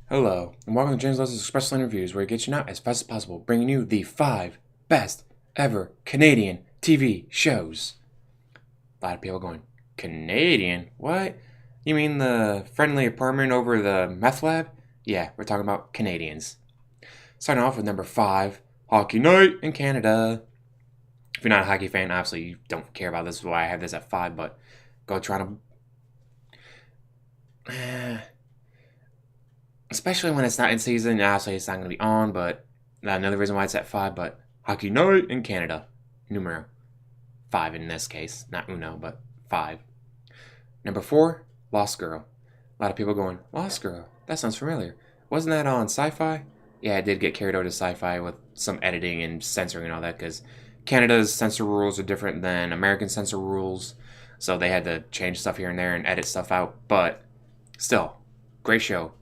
Hello, and welcome to James Leslie's Express Lane Reviews, where we get you out as fast as possible, bringing you the 5 best ever Canadian TV shows. A lot of people going, Canadian? What? You mean the friendly apartment over the meth lab? Yeah, we're talking about Canadians. Starting off with number 5, Hockey Night in Canada. If you're not a hockey fan, obviously you don't care about this, is why I have this at 5, but go Toronto. Especially when it's not in season. Obviously, it's not going to be on, but another reason why it's at 5. But Hockey Night in Canada, numero 5 in this case, not uno, but 5. Number 4, Lost Girl. A lot of people going, Lost Girl, that sounds familiar. Wasn't that on Sci-Fi? Yeah, it did get carried over to Sci-Fi with some editing and censoring and all that, because Canada's censor rules are different than American censor rules, so they had to change stuff here and there and edit stuff out. But still, great show.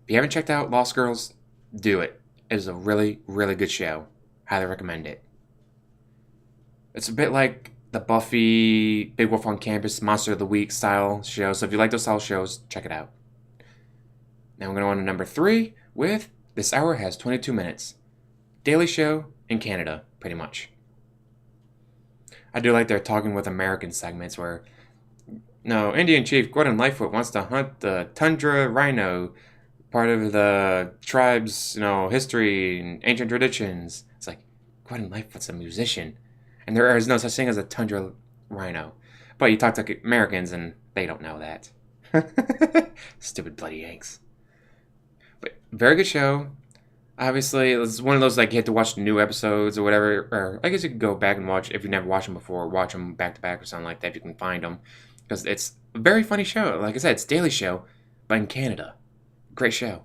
If you haven't checked out Lost Girls, do it. It is a really, really good show. Highly recommend it. It's a bit like the Buffy, Big Wolf on Campus, Monster of the Week style show. So if you like those style shows, check it out. Now we're going to go on to number 3 with This Hour Has 22 Minutes. Daily show in Canada, pretty much. I do like their Talking with American segments where, no, Indian Chief Gordon Lightfoot wants to hunt the tundra rhino, part of the tribe's, history and ancient traditions. It's like, Gordon Lightfoot's a musician, and there is no such thing as a tundra rhino. But you talk to Americans, and they don't know that. Stupid bloody Yanks. But very good show. Obviously, it's one of those like you have to watch new episodes or whatever. Or I guess you could go back and watch if you've never watched them before. Watch them back to back or something like that if you can find them, because it's a very funny show. Like I said, it's a daily show, but in Canada. Great show.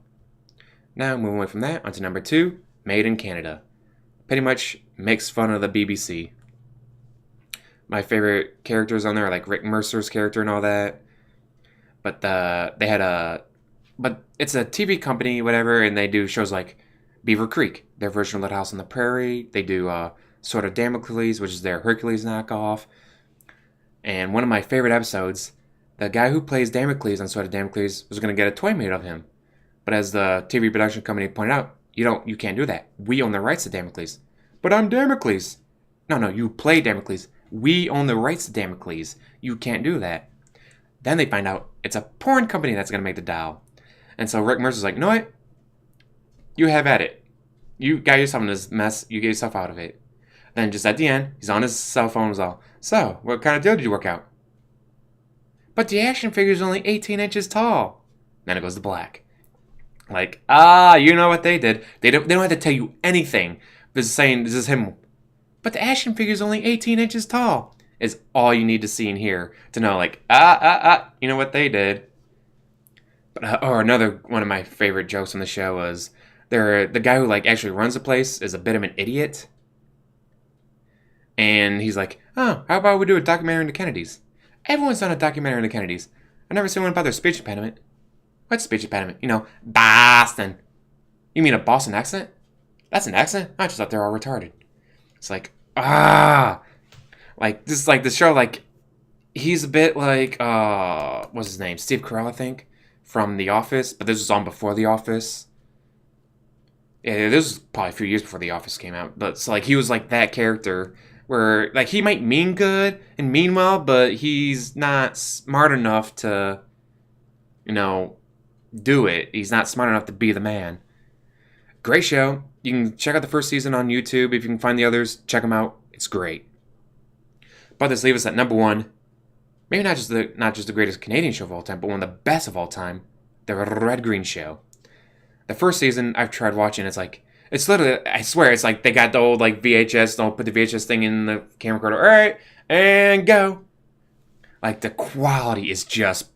Now, moving away from that, onto number 2, Made in Canada. Pretty much makes fun of the BBC. My favorite characters on there are like Rick Mercer's character and all that. But but it's a TV company, whatever, and they do shows like Beaver Creek, their version of Little House on the Prairie. They do Sword of Damocles, which is their Hercules knockoff. And one of my favorite episodes, the guy who plays Damocles on Sword of Damocles was going to get a toy made of him. But as the TV production company pointed out, you can't do that. We own the rights to Damocles. But I'm Damocles. No, you play Damocles. We own the rights to Damocles. You can't do that. Then they find out it's a porn company that's going to make the doll. And so Rick Mercer's like, no, what? You have at it. You got yourself in this mess. You get yourself out of it. Then just at the end, he's on his cell phone and was all, so, what kind of deal did you work out? But the action figure's only 18 inches tall. Then it goes to black. Like, you know what they did. They don't have to tell you anything. This is him. But the action figure's only 18 inches tall. Is all you need to see in here to know, like, you know what they did. But, or another one of my favorite jokes on the show was, the guy who, like, actually runs the place is a bit of an idiot. And he's like, oh, how about we do a documentary on the Kennedys? Everyone's done a documentary on the Kennedys. I've never seen one about their speech impediment. What's speech impediment? Boston. You mean a Boston accent? That's an accent? I just thought they're all retarded. It's like, Like, this is like the show, like, he's a bit like, what's his name? Steve Carell, I think, from The Office. But this was on before The Office. Yeah, this was probably a few years before The Office came out. But it's like, he was like that character where, like, he might mean good and mean well, but he's not smart enough to, do it. He's not smart enough to be the man. Great show. You can check out the first season on YouTube. If you can find the others, check them out. It's great. But this leaves us at number 1. Maybe not just the greatest Canadian show of all time, but one of the best of all time. The Red Green Show. The first season I've tried watching. It's literally, I swear, it's like they got the old like VHS. Don't put the VHS thing in the camera recorder. All right, and go. Like the quality is just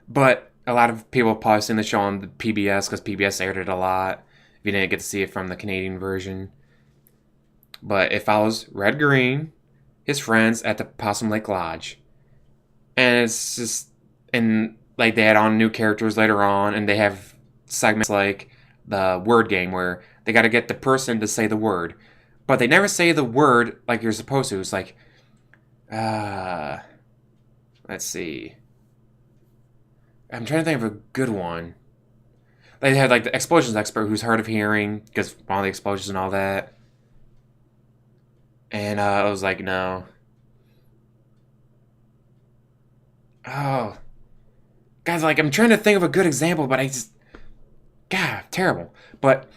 But a lot of people have probably seen the show on the PBS because PBS aired it a lot. If you didn't get to see it from the Canadian version. But it follows Red Green, his friends at the Possum Lake Lodge. And it's just, and like they add on new characters later on, and they have segments like the word game where they got to get the person to say the word. But they never say the word like you're supposed to. It's like, let's see. I'm trying to think of a good one. They had like the explosions expert who's hard of hearing because all the explosions and all that. And I was like, no. Oh, guys, like I'm trying to think of a good example, but I just, God, terrible. But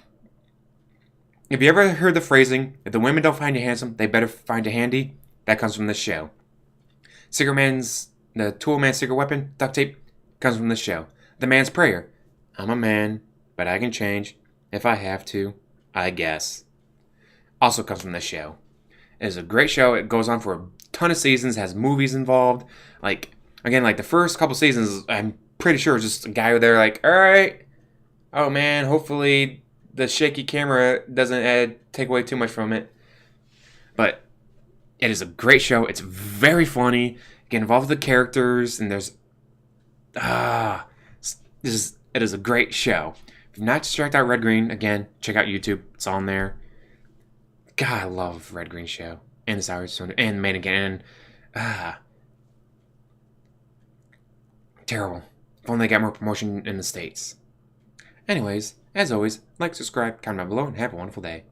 have you ever heard the phrasing, if the women don't find you handsome, they better find you handy? That comes from this show. The tool man's secret weapon, duct tape, comes from this show. The man's prayer, I'm a man, but I can change if I have to, I guess. Also comes from this show. It is a great show. It goes on for a ton of seasons, has movies involved. Like, again, like the first couple seasons, I'm pretty sure it was just a guy there like, alright, oh man, hopefully the shaky camera doesn't take away too much from it. But it is a great show. It's very funny. Get involved with the characters, and there's it is a great show. If you've not checked out Red Green, again, check out YouTube. It's on there. God, I love Red Green show and the Sour and Main Again. Terrible. If only they got more promotion in the States. Anyways, as always, like, subscribe, comment down below, and have a wonderful day.